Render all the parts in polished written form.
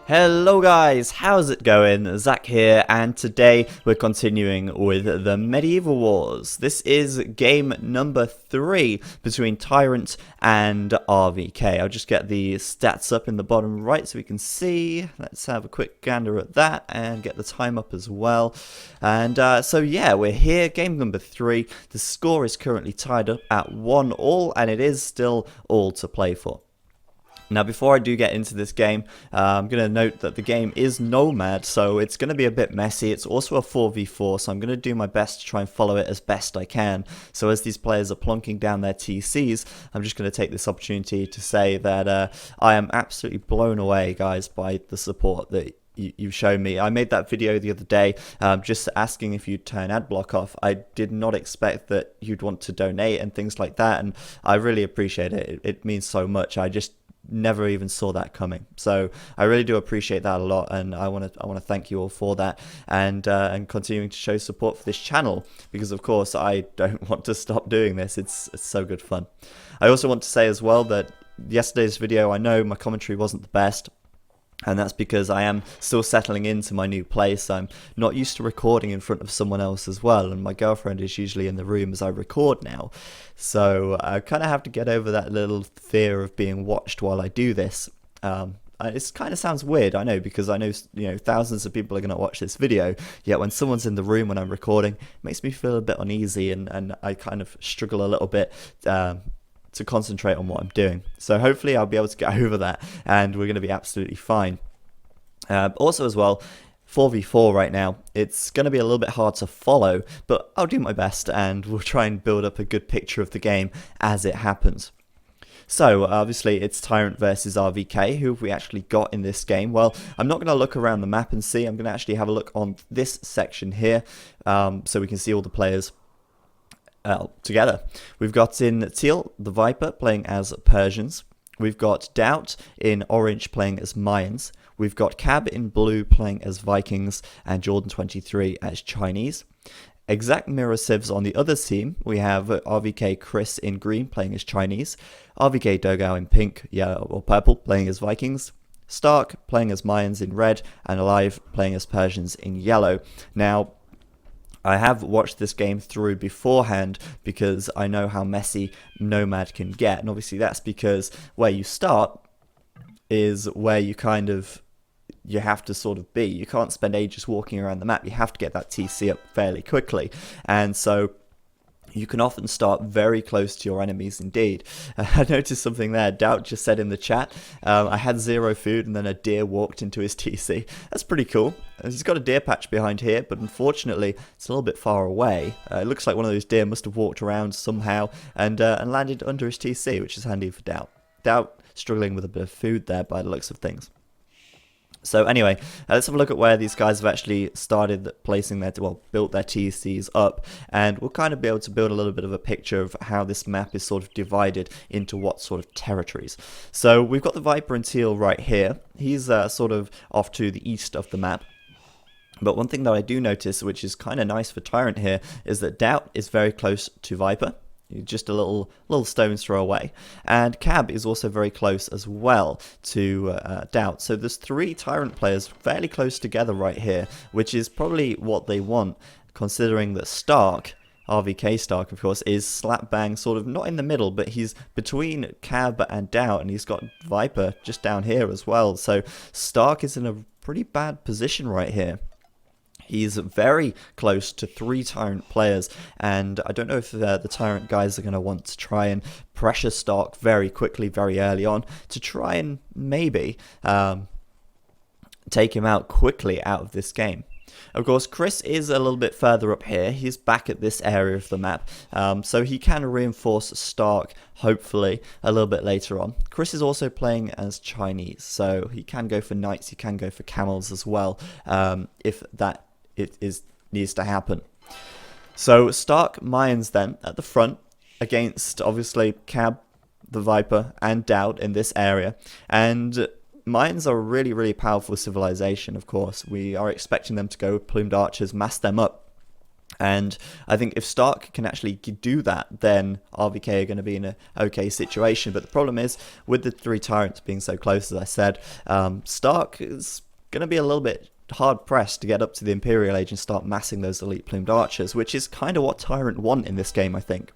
Hello guys, how's it going? Zach here, and today we're continuing with the Medieval Wars. This is game number 3 between TyRanT and RVK. I'll just get the stats up in the bottom right so we can see. Let's have a quick gander at that and get the time up as well. And so yeah, we're here, game number 3. The score is currently tied up at 1-1, and it is still all to play for. Now, before I do get into this game, I'm going to note that the game is Nomad, so it's going to be a bit messy. It's also a 4v4, so I'm going to do my best to try and follow it as best I can. So as these players are plonking down their TCs, I'm just going to take this opportunity to say that I am absolutely blown away, guys, by the support that you've shown me. I made that video the other day just asking if you'd turn ad block off. I did not expect that you'd want to donate and things like that, and I really appreciate it. It means so much. I just never even saw that coming, so I really do appreciate that a lot, and I want to thank you all for that, and continuing to show support for this channel, because of course I don't want to stop doing this. It's so good fun. I also want to say as well that yesterday's video, I know my commentary wasn't the best, and that's because I am still settling into my new place. I'm not used to recording in front of someone else as well, and my girlfriend is usually in the room as I record now. So I kind of have to get over that little fear of being watched while I do this. It kind of sounds weird, I know, because I know, thousands of people are going to watch this video, yet when someone's in the room when I'm recording, it makes me feel a bit uneasy, and I kind of struggle a little bit to concentrate on what I'm doing. So hopefully I'll be able to get over that, and we're going to be absolutely fine. Also as well, 4v4 right now, it's going to be a little bit hard to follow, but I'll do my best, and we'll try and build up a good picture of the game as it happens. So, obviously, it's TyRanT versus RVK. Who have we actually got in this game? Well, I'm not going to look around the map and see. I'm going to actually have a look on this section here, so we can see all the players together. We've got in teal, the Viper, playing as Persians. We've got Doubt in orange, playing as Mayans. We've got Cab in blue, playing as Vikings, and Jordan 23 as Chinese. Exact mirror civs on the other team. We have RVK Chris in green, playing as Chinese. RVK Dogao in pink, yellow, or purple, playing as Vikings. Stark playing as Mayans in red, and Alive playing as Persians in yellow. Now, I have watched this game through beforehand because I know how messy Nomad can get, and obviously that's because where you start is where you have to sort of be. You can't spend ages walking around the map. You have to get that TC up fairly quickly, and so you can often start very close to your enemies indeed. I noticed something there. Doubt just said in the chat, I had 0 food and then a deer walked into his TC. That's pretty cool. He's got a deer patch behind here, but unfortunately it's a little bit far away. It looks like one of those deer must have walked around somehow and landed under his TC, which is handy for Doubt. Doubt struggling with a bit of food there by the looks of things. So anyway, let's have a look at where these guys have actually started placing built their TCs up, and we'll kind of be able to build a little bit of a picture of how this map is sort of divided into what sort of territories. So we've got the Viper and Teal right here. He's sort of off to the east of the map. But one thing that I do notice, which is kind of nice for TyRanT here, is that Doubt is very close to Viper. Just a little stone's throw away, and Cab is also very close as well to Doubt. So there's 3 TyRanT players fairly close together right here, which is probably what they want, considering that Stark, RVK Stark of course, is slap bang sort of not in the middle, but he's between Cab and Doubt, and he's got Viper just down here as well. So Stark is in a pretty bad position right here. He's very close to 3 TyRanT players, and I don't know if the TyRanT guys are going to want to try and pressure Stark very quickly, very early on, to try and maybe take him out quickly out of this game. Of course, Chris is a little bit further up here. He's back at this area of the map, so he can reinforce Stark, hopefully, a little bit later on. Chris is also playing as Chinese, so he can go for knights, he can go for camels as well, if that needs to happen. So Stark Mayans then at the front against obviously Cab, the Viper, and Doubt in this area, and Mayans are a really powerful civilization. Of course, we are expecting them to go with plumed archers, mass them up, And I think if Stark can actually do that, then RVK are going to be in an okay situation. But the problem is, with the 3 Tyrants being so close, as I said, Stark is going to be a little bit hard pressed to get up to the Imperial Age and start massing those elite plumed archers, which is kind of what TyRanT want in this game, I think.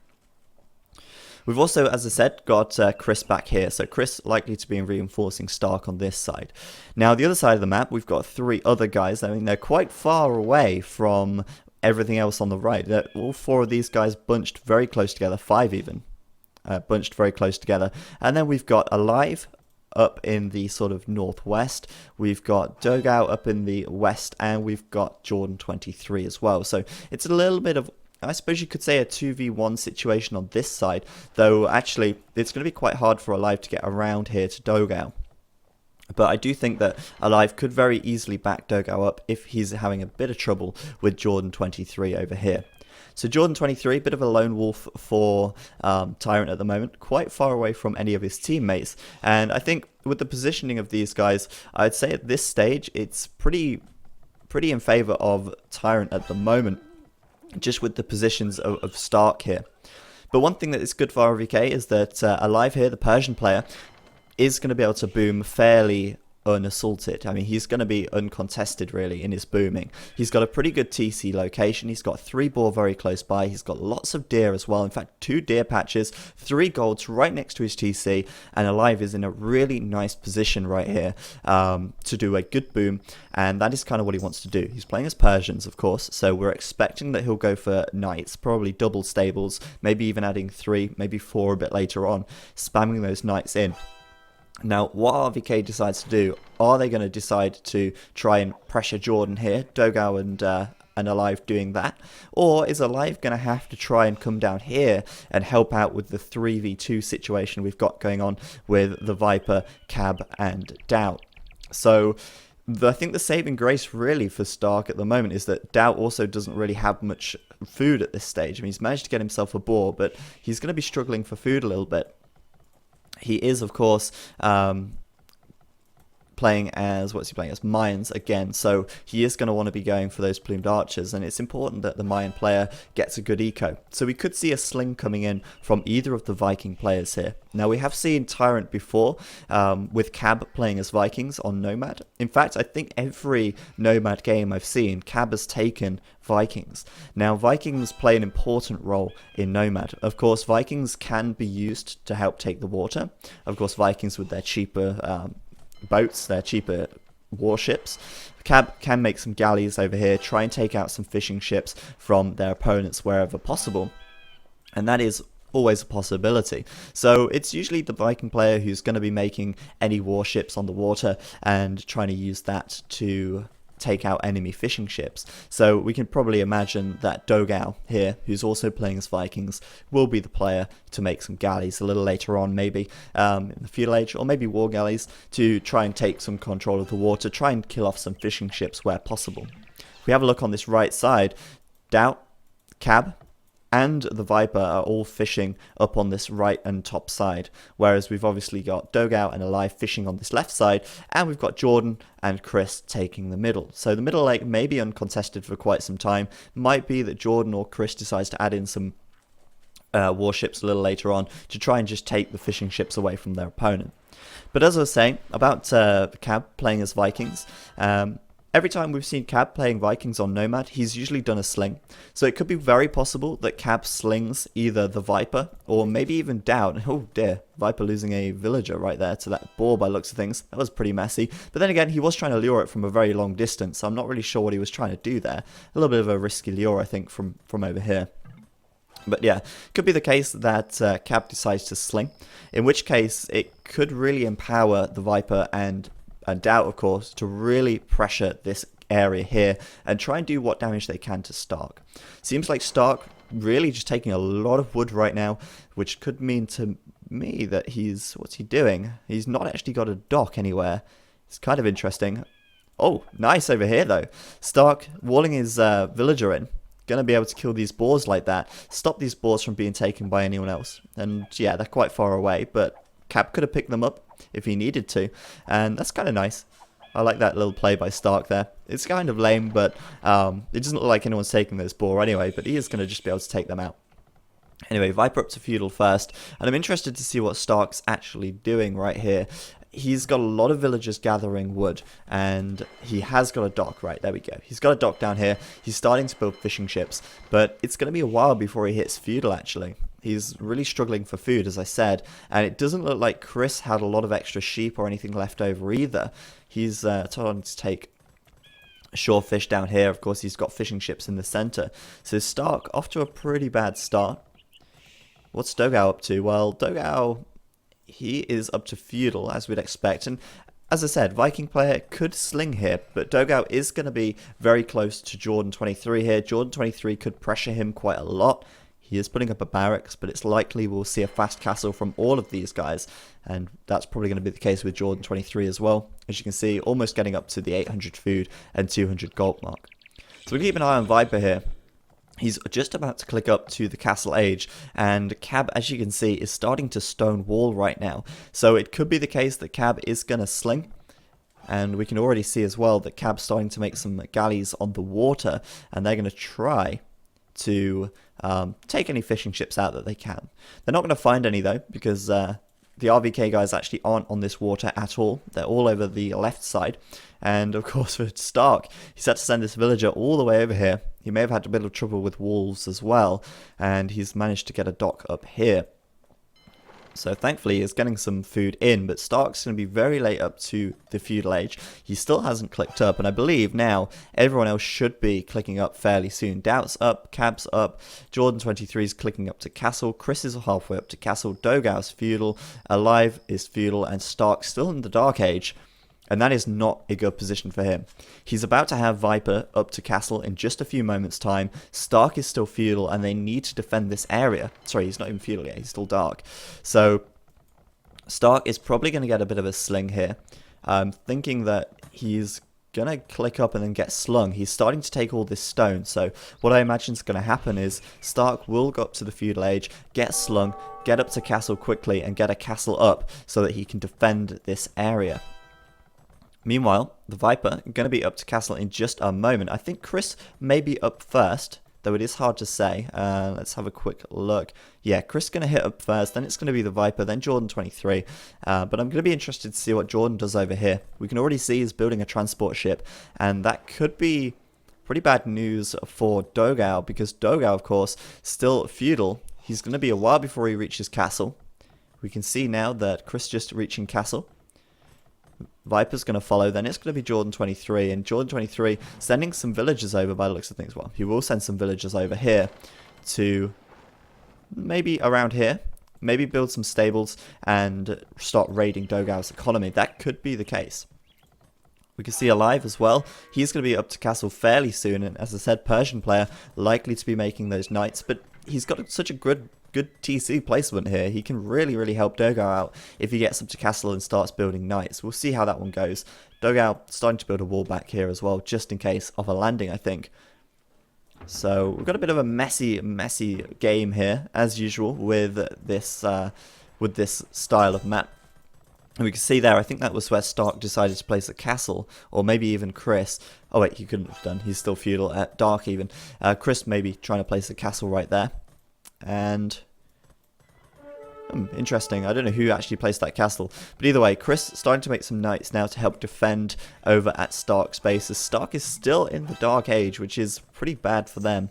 We've also, as I said, got Chris back here. So Chris likely to be reinforcing Stark on this side. Now, the other side of the map, we've got 3 other guys. I mean, they're quite far away from everything else on the right. All 4 of these guys bunched very close together, 5 even, bunched very close together. And then we've got Alive up in the sort of northwest, we've got Dogout up in the west, and we've got Jordan 23 as well. So it's a little bit of, I suppose you could say, a 2v1 situation on this side, though actually it's going to be quite hard for Alive to get around here to Dogout. But I do think that Alive could very easily back Dogout up if he's having a bit of trouble with Jordan 23 over here. So Jordan 23, bit of a lone wolf for TyRanT at the moment, quite far away from any of his teammates. And I think with the positioning of these guys, I'd say at this stage, it's pretty in favor of TyRanT at the moment, just with the positions of Stark here. But one thing that is good for RVK is that Alive here, the Persian player, is going to be able to boom fairly unassaulted. I mean, he's going to be uncontested really in his booming. He's got a pretty good TC location. He's got 3 boar very close by. He's got lots of deer as well. In fact, 2 deer patches, 3 golds right next to his TC, and Alive is in a really nice position right here to do a good boom, and that is kind of what he wants to do. He's playing as Persians, of course, so we're expecting that he'll go for knights, probably double stables, maybe even adding 3, maybe 4 a bit later on, spamming those knights in. Now, what RVK decides to do, are they going to decide to try and pressure Jordan here, Dogout and Alive doing that? Or is Alive going to have to try and come down here and help out with the 3v2 situation we've got going on with the Viper, Cab, and Doubt? So I think the saving grace really for Stark at the moment is that Doubt also doesn't really have much food at this stage. I mean, he's managed to get himself a boar, but he's going to be struggling for food a little bit. He is, of course, playing as, what's he playing as? Mayans again, so he is going to want to be going for those plumed archers, and it's important that the Mayan player gets a good eco. So we could see a sling coming in from either of the Viking players here. Now, we have seen TyRanT before with Cab playing as Vikings on Nomad. In fact, I think every Nomad game I've seen, Cab has taken Vikings. Now, Vikings play an important role in Nomad. Of course, Vikings can be used to help take the water. Of course, Vikings with their cheaper boats, their cheaper warships. Cab can make some galleys over here, try and take out some fishing ships from their opponents wherever possible. And that is always a possibility. So it's usually the Viking player who's going to be making any warships on the water and trying to use that to take out enemy fishing ships. So we can probably imagine that Dogout here, who's also playing as Vikings, will be the player to make some galleys a little later on, maybe in the Feudal Age, or maybe war galleys, to try and take some control of the water, try and kill off some fishing ships where possible. If we have a look on this right side, Doubt, Cab, and the Viper are all fishing up on this right and top side, whereas we've obviously got Dogout and Alive fishing on this left side, and we've got Jordan and Chris taking the middle. So the middle lake may be uncontested for quite some time. Might be that Jordan or Chris decides to add in some warships a little later on to try and just take the fishing ships away from their opponent. But as I was saying about Cab playing as Vikings, every time we've seen Cab playing Vikings on Nomad, he's usually done a sling. So it could be very possible that Cab slings either the Viper or maybe even Doubt. Oh dear, Viper losing a villager right there to that boar by looks of things. That was pretty messy. But then again, he was trying to lure it from a very long distance, so I'm not really sure what he was trying to do there. A little bit of a risky lure, I think, from over here. But yeah, could be the case that Cab decides to sling, in which case it could really empower the Viper and Doubt, of course, to really pressure this area here and try and do what damage they can to Stark. Seems like Stark really just taking a lot of wood right now, which could mean to me that he's, what's he doing? He's not actually got a dock anywhere. It's kind of interesting. Oh, nice over here though. Stark walling his villager in. Going to be able to kill these boars like that, stop these boars from being taken by anyone else. And yeah, they're quite far away, but Cab could have picked them up if he needed to, and that's kind of nice. I like that little play by Stark there. It's kind of lame, but it doesn't look like anyone's taking this boar anyway, but he is going to just be able to take them out. Anyway, Viper up to Feudal first, and I'm interested to see what Stark's actually doing right here. He's got a lot of villagers gathering wood, and he has got a dock. Right, there we go. He's got a dock down here. He's starting to build fishing ships, but it's going to be a while before he hits Feudal, actually. He's really struggling for food, as I said, and it doesn't look like Chris had a lot of extra sheep or anything left over either. He's starting to take shore fish down here. Of course, he's got fishing ships in the center. So Stark off to a pretty bad start. What's Dogao up to? Well, Dogao, he is up to Feudal, as we'd expect. And as I said, Viking player could sling here, but Dogao is going to be very close to Jordan 23 here. Jordan 23 could pressure him quite a lot. He is putting up a barracks, but it's likely we'll see a fast castle from all of these guys. And that's probably going to be the case with Jordan 23 as well. As you can see, almost getting up to the 800 food and 200 gold mark. So we'll keep an eye on Viper here. He's just about to click up to the castle age, and Cab, as you can see, is starting to stone wall right now. So it could be the case that Cab is going to sling, and we can already see as well that Cab's starting to make some galleys on the water, and they're going to try to take any fishing ships out that they can. They're not going to find any though, because the RVK guys actually aren't on this water at all. They're all over the left side. And of course for Stark, he's had to send this villager all the way over here. He may have had a bit of trouble with wolves as well, and he's managed to get a dock up here. So thankfully he's getting some food in, but Stark's going to be very late up to the Feudal Age. He still hasn't clicked up, and I believe now everyone else should be clicking up fairly soon. Doubt's up, Cab's up, Jordan 23 is clicking up to Castle, Chris is halfway up to Castle, Dogao's Feudal, Alive is Feudal, and Stark's still in the Dark Age. And that is not a good position for him. He's about to have Viper up to Castle in just a few moments' time. Stark is still Feudal, and they need to defend this area. Sorry, he's not even Feudal yet. He's still Dark. So Stark is probably going to get a bit of a sling here. I'm thinking that he's going to click up and then get slung. He's starting to take all this stone. So what I imagine is going to happen is Stark will go up to the Feudal Age, get slung, get up to Castle quickly, and get a castle up so that he can defend this area. Meanwhile, the Viper going to be up to Castle in just a moment. I think Chris may be up first, though it is hard to say. Let's have a quick look. Yeah, Chris going to hit up first, then it's going to be the Viper, then Jordan 23. But I'm going to be interested to see what Jordan does over here. We can already see he's building a transport ship, and that could be pretty bad news for Dogao, because Dogao, of course, still Feudal. He's going to be a while before he reaches Castle. We can see now that Chris just reaching Castle. Viper's going to follow, then it's going to be Jordan 23, and Jordan 23 sending some villagers over by the looks of things. Well, he will send some villagers over here to maybe around here, maybe build some stables and start raiding Dogao's economy. That could be the case. We can see Alive as well. He's going to be up to Castle fairly soon, and as I said, Persian player likely to be making those knights, but he's got such a good TC placement here. He can really help Dogao out if he gets up to Castle and starts building knights. We'll see how that one goes. Dogao starting to build a wall back here as well, just in case of a landing, I think. So we've got a bit of a messy game here, as usual, with this style of map. And we can see there, I think that was where Stark decided to place a castle, or maybe even Chris. Oh wait, he couldn't have done. He's still Feudal at Dark even. Chris maybe trying to place a castle right there. And interesting. I don't know who actually placed that castle, but either way, Chris starting to make some knights now to help defend over at Stark's base, as Stark is still in the Dark Age, which is pretty bad for them.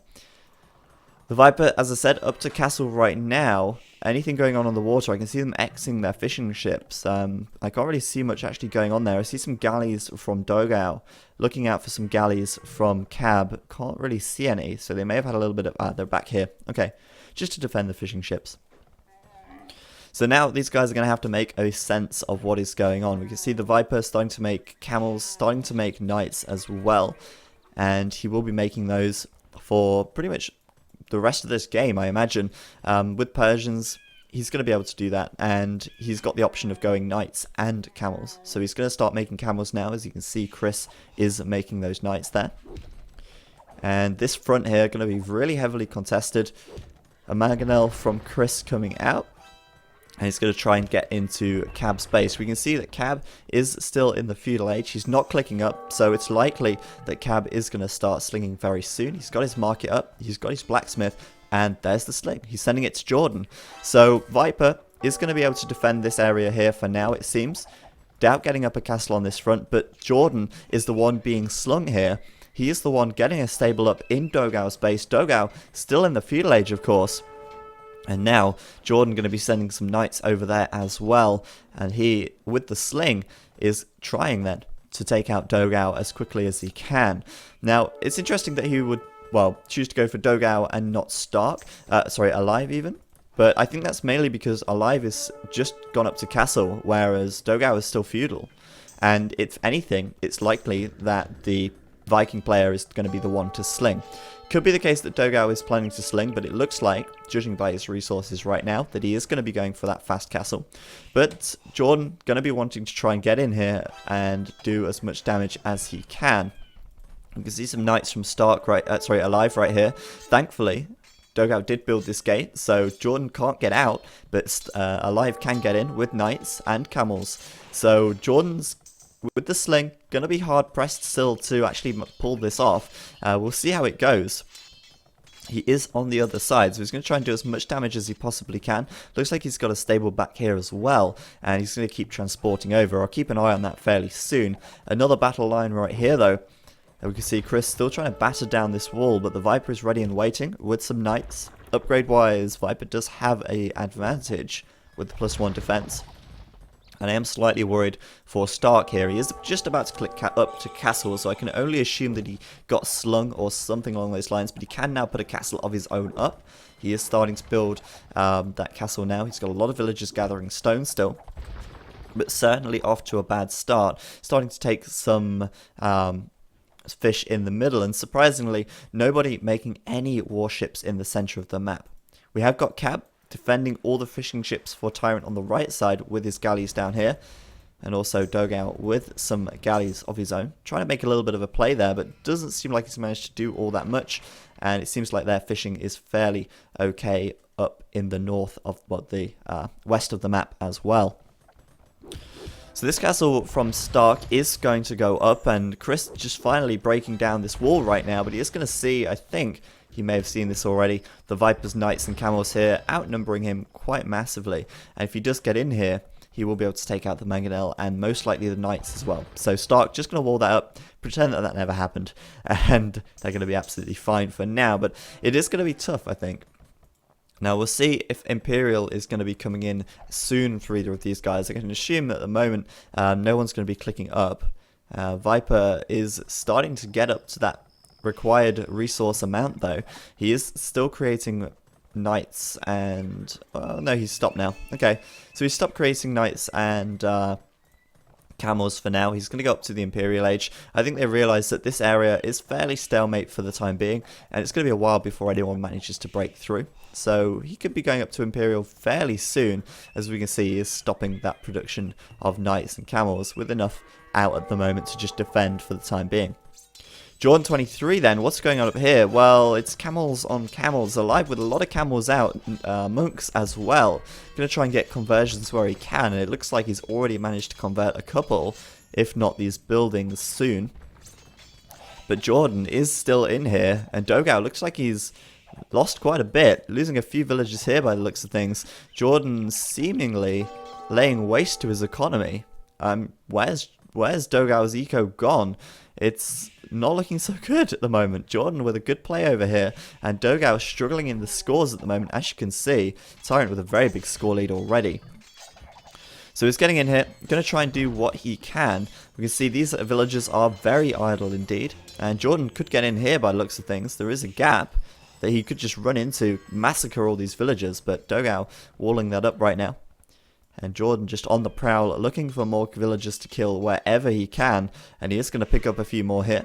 The Viper, as I said, up to Castle right now. Anything going on the water, I can see them Xing their fishing ships. I can't really see much actually going on there. I see some galleys from Dogao, looking out for some galleys from Cab. Can't really see any, so they may have had a little bit of... they're back here. Okay, just to defend the fishing ships. So now these guys are going to have to make a sense of what is going on. We can see the Viper starting to make camels, starting to make knights as well. And he will be making those for pretty much the rest of this game, I imagine. With Persians, he's going to be able to do that. And he's got the option of going knights and camels. So he's going to start making camels now. As you can see, Chris is making those knights there. And this front here going to be really heavily contested. A mangonel from Chris coming out. And he's going to try and get into Cab's base. We can see that Cab is still in the Feudal Age. He's not clicking up, so it's likely that Cab is going to start slinging very soon. He's got his market up, he's got his blacksmith, and there's the sling. He's sending it to Jordan. So Viper is going to be able to defend this area here for now, it seems. Doubt getting up a castle on this front, but Jordan is the one being slung here. He is the one getting a stable up in Dogau's base. Dogau still in the Feudal Age, of course. And now, Jordan going to be sending some knights over there as well. And he, with the sling, is trying then to take out Dogau as quickly as he can. Now, it's interesting that he would, well, choose to go for Dogau and not Stark. Alive even. But I think that's mainly because Alive is just gone up to Castle, whereas Dogau is still Feudal. And if anything, it's likely that the Viking player is going to be the one to sling. Could be the case that Dogau is planning to sling, but it looks like, judging by his resources right now, that he is going to be going for that fast castle. But Jordan going to be wanting to try and get in here and do as much damage as he can. You can see some knights from Alive right here. Thankfully, Dogau did build this gate, so Jordan can't get out, but Alive can get in with knights and camels. So Jordan's, with the sling, going to be hard-pressed still to actually pull this off. We'll see how it goes. He is on the other side, so he's going to try and do as much damage as he possibly can. Looks like he's got a stable back here as well, and he's going to keep transporting over. I'll keep an eye on that fairly soon. Another battle line right here, though. And we can see Chris still trying to batter down this wall, but the Viper is ready and waiting with some knights. Upgrade-wise, Viper does have an advantage with the +1 defense. And I am slightly worried for Stark here. He is just about to click up to Castle, so I can only assume that he got slung or something along those lines. But he can now put a castle of his own up. He is starting to build that castle now. He's got a lot of villagers gathering stone still. But certainly off to a bad start. Starting to take some fish in the middle. And surprisingly, nobody making any warships in the center of the map. We have got Cab defending all the fishing ships for TyRanT on the right side with his galleys down here. And also Dogau with some galleys of his own. Trying to make a little bit of a play there, but doesn't seem like he's managed to do all that much. And it seems like their fishing is fairly okay up in the north of the west of the map as well. So this castle from Stark is going to go up, and Chris just finally breaking down this wall right now, but he is going to see, I think, he may have seen this already, the Viper's knights and camels here outnumbering him quite massively. And if he does get in here, he will be able to take out the mangonel and most likely the knights as well. So Stark just going to wall that up, pretend that that never happened, and they're going to be absolutely fine for now. But it is going to be tough, I think. Now we'll see if Imperial is going to be coming in soon for either of these guys. I can assume that at the moment no one's going to be clicking up. Viper is starting to get up to that required resource amount though. He is still creating knights and... oh no, he's stopped now. Okay, so he's stopped creating knights and camels for now. He's going to go up to the Imperial Age. I think they realise that this area is fairly stalemate for the time being, and it's going to be a while before anyone manages to break through. So he could be going up to Imperial fairly soon. As we can see, he is stopping that production of knights and camels with enough out at the moment to just defend for the time being. Jordan 23 then, what's going on up here? Well, it's camels on camels, Alive with a lot of camels out, monks as well. Going to try and get conversions where he can, and it looks like he's already managed to convert a couple, if not these buildings soon. But Jordan is still in here, and Dogau looks like he's lost quite a bit, losing a few villages here by the looks of things. Jordan seemingly laying waste to his economy. Where's Dogau's eco gone? It's not looking so good at the moment. Jordan with a good play over here, and Dogau struggling in the scores at the moment, as you can see. TyRanT with a very big score lead already. So he's getting in here, going to try and do what he can. We can see these villagers are very idle indeed, and Jordan could get in here by the looks of things. There is a gap that he could just run into, massacre all these villagers, but Dogau walling that up right now. And Jordan just on the prowl, looking for more villagers to kill wherever he can, and he is going to pick up a few more here.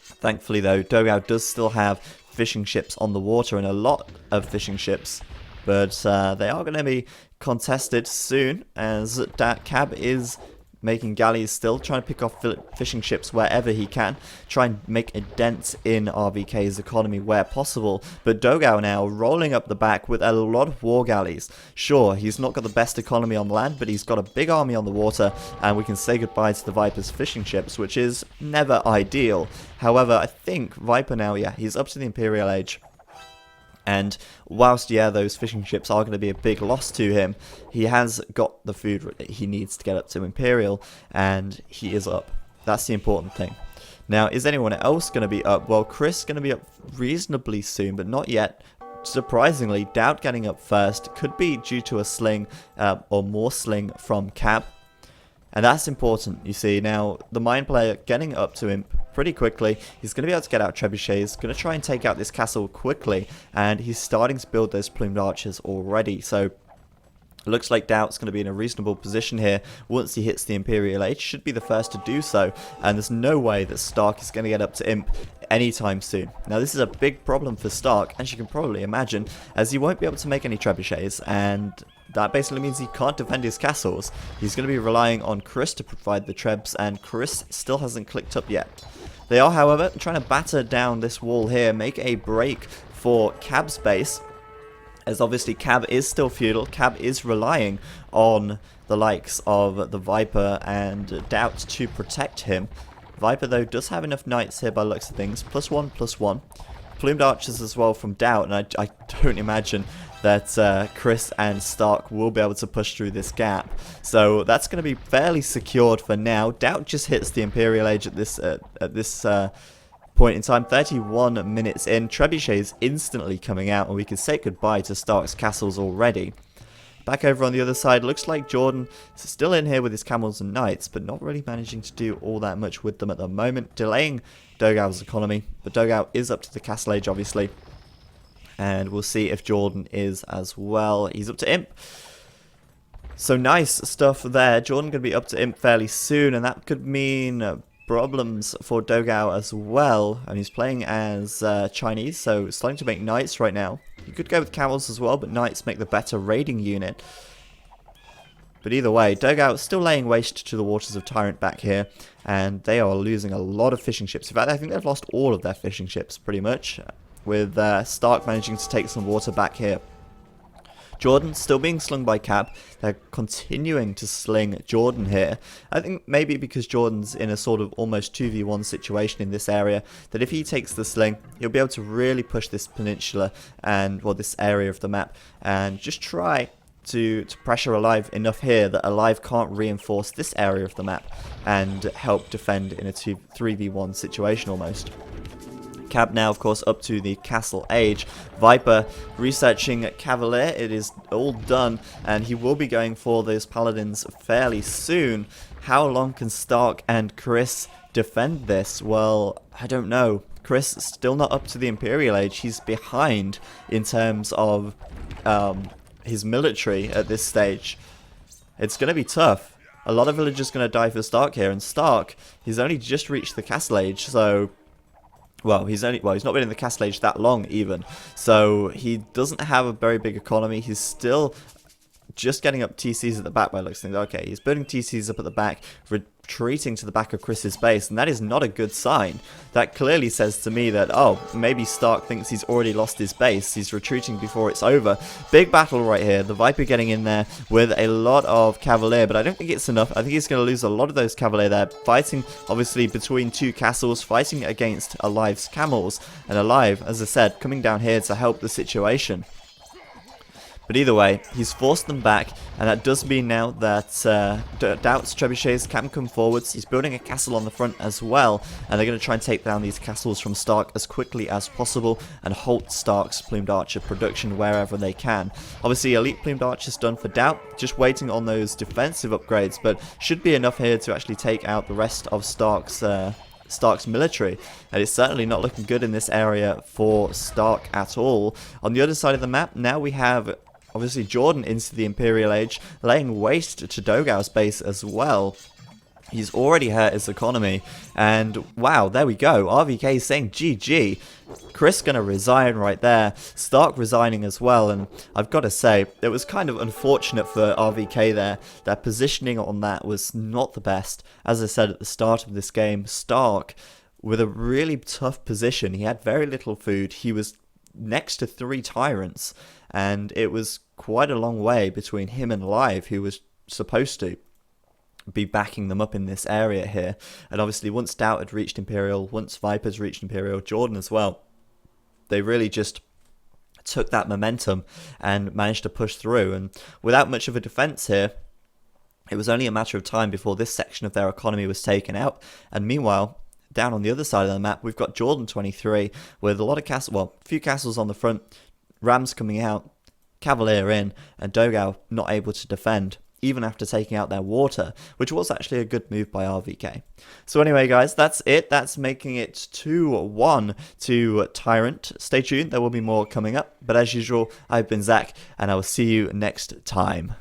Thankfully though, Dogau does still have fishing ships on the water, and a lot of fishing ships, but they are going to be contested soon, as that Cab is making galleys, still trying to pick off fishing ships wherever he can, try and make a dent in RVK's economy where possible. But Dogao now rolling up the back with a lot of war galleys. Sure, he's not got the best economy on land, but he's got a big army on the water, and we can say goodbye to the Viper's fishing ships, which is never ideal. However, I think Viper now, yeah, he's up to the Imperial Age. And whilst, yeah, those fishing ships are going to be a big loss to him, he has got the food he needs to get up to Imperial, and he is up. That's the important thing. Now, is anyone else going to be up? Well, Chris is going to be up reasonably soon, but not yet. Surprisingly, Doubt getting up first could be due to a sling or more sling from Cab. And that's important, you see. Now, the Mind Player getting up to him pretty quickly. He's going to be able to get out trebuchets, going to try and take out this castle quickly, and he's starting to build those plumed archers already. So, it looks like Doubt's going to be in a reasonable position here. Once he hits the Imperial Age, should be the first to do so, and there's no way that Stark is going to get up to Imp anytime soon. Now, this is a big problem for Stark, as you can probably imagine, as he won't be able to make any trebuchets, and that basically means he can't defend his castles. He's going to be relying on Chris to provide the trebs, and Chris still hasn't clicked up yet. They are, however, trying to batter down this wall here, make a break for Cab's base, as obviously Cab is still feudal. Cab is relying on the likes of the Viper and Doubt to protect him. Viper, though, does have enough knights here by the looks of things. +1/+1. Plumed archers as well from Doubt, and I don't imagine that Chris and Stark will be able to push through this gap. So that's going to be fairly secured for now. Doubt just hits the Imperial Age at this point in time. 31 minutes in. Trebuchets instantly coming out, and we can say goodbye to Stark's castles already. Back over on the other side, looks like Jordan is still in here with his camels and knights, but not really managing to do all that much with them at the moment, delaying Dogao's economy. But Dogao is up to the castle age, obviously, and we'll see if Jordan is as well. He's up to Imp. So nice stuff there. Jordan going to be up to Imp fairly soon, and that could mean problems for Dogao as well. And he's playing as Chinese, so starting to make knights right now. You could go with camels as well, but knights make the better raiding unit. But either way, Dogao is still laying waste to the waters of TyRanT back here, and they are losing a lot of fishing ships. In fact, I think they've lost all of their fishing ships, pretty much, with Stark managing to take some water back here. Jordan still being slung by Cab. They're continuing to sling Jordan here. I think maybe because Jordan's in a sort of almost 2v1 situation in this area, that if he takes the sling, he'll be able to really push this peninsula and, well, this area of the map, and just try to pressure Alive enough here that Alive can't reinforce this area of the map and help defend in a 3v1 situation almost. Cab now, of course, up to the castle age. Viper researching Cavalier. It is all done, and he will be going for those paladins fairly soon. How long can Stark and Chris defend this? Well, I don't know. Chris is still not up to the Imperial Age. He's behind in terms of his military at this stage. It's going to be tough. A lot of villagers going to die for Stark here, and Stark, he's only just reached the castle age, so... Well, he's not been in the castle age that long even, so he doesn't have a very big economy. He's still just getting up TCs at the back by looks of things. Okay, he's building TCs up at the back, retreating to the back of Chris's base, and that is not a good sign. That clearly says to me that, oh, maybe Stark thinks he's already lost his base. He's retreating before it's over. Big battle right here. The Viper getting in there with a lot of Cavalier, but I don't think it's enough. I think he's going to lose a lot of those Cavalier there. Fighting, obviously, between two castles, fighting against Alive's camels, and Alive, as I said, coming down here to help the situation. But either way, he's forced them back, and that does mean now that Doubt's trebuchets can come forwards. He's building a castle on the front as well, and they're going to try and take down these castles from Stark as quickly as possible and halt Stark's plumed archer production wherever they can. Obviously, elite plumed archers done for Doubt, just waiting on those defensive upgrades, but should be enough here to actually take out the rest of Stark's military, and it's certainly not looking good in this area for Stark at all. On the other side of the map, now we have obviously Jordan into the Imperial Age, laying waste to Dogao's base as well. He's already hurt his economy, and wow, there we go. RVK saying GG. Chris gonna resign right there. Stark resigning as well, and I've got to say, it was kind of unfortunate for RVK there. Their positioning on that was not the best. As I said at the start of this game, Stark, with a really tough position, he had very little food. He was next to 3 tyrants, and it was quite a long way between him and Live, who was supposed to be backing them up in this area here. And obviously once Stout had reached Imperial, once Viper's reached Imperial, Jordan as well, they really just took that momentum and managed to push through. And without much of a defense here, it was only a matter of time before this section of their economy was taken out. And meanwhile, down on the other side of the map, we've got Jordan 23 with a lot of castles, well, a few castles on the front, Rams coming out, Cavalier in, and Dogao not able to defend, even after taking out their water, which was actually a good move by RVK. So anyway, guys, that's it. That's making it 2-1 to TyRanT. Stay tuned, there will be more coming up. But as usual, I've been Zach, and I will see you next time.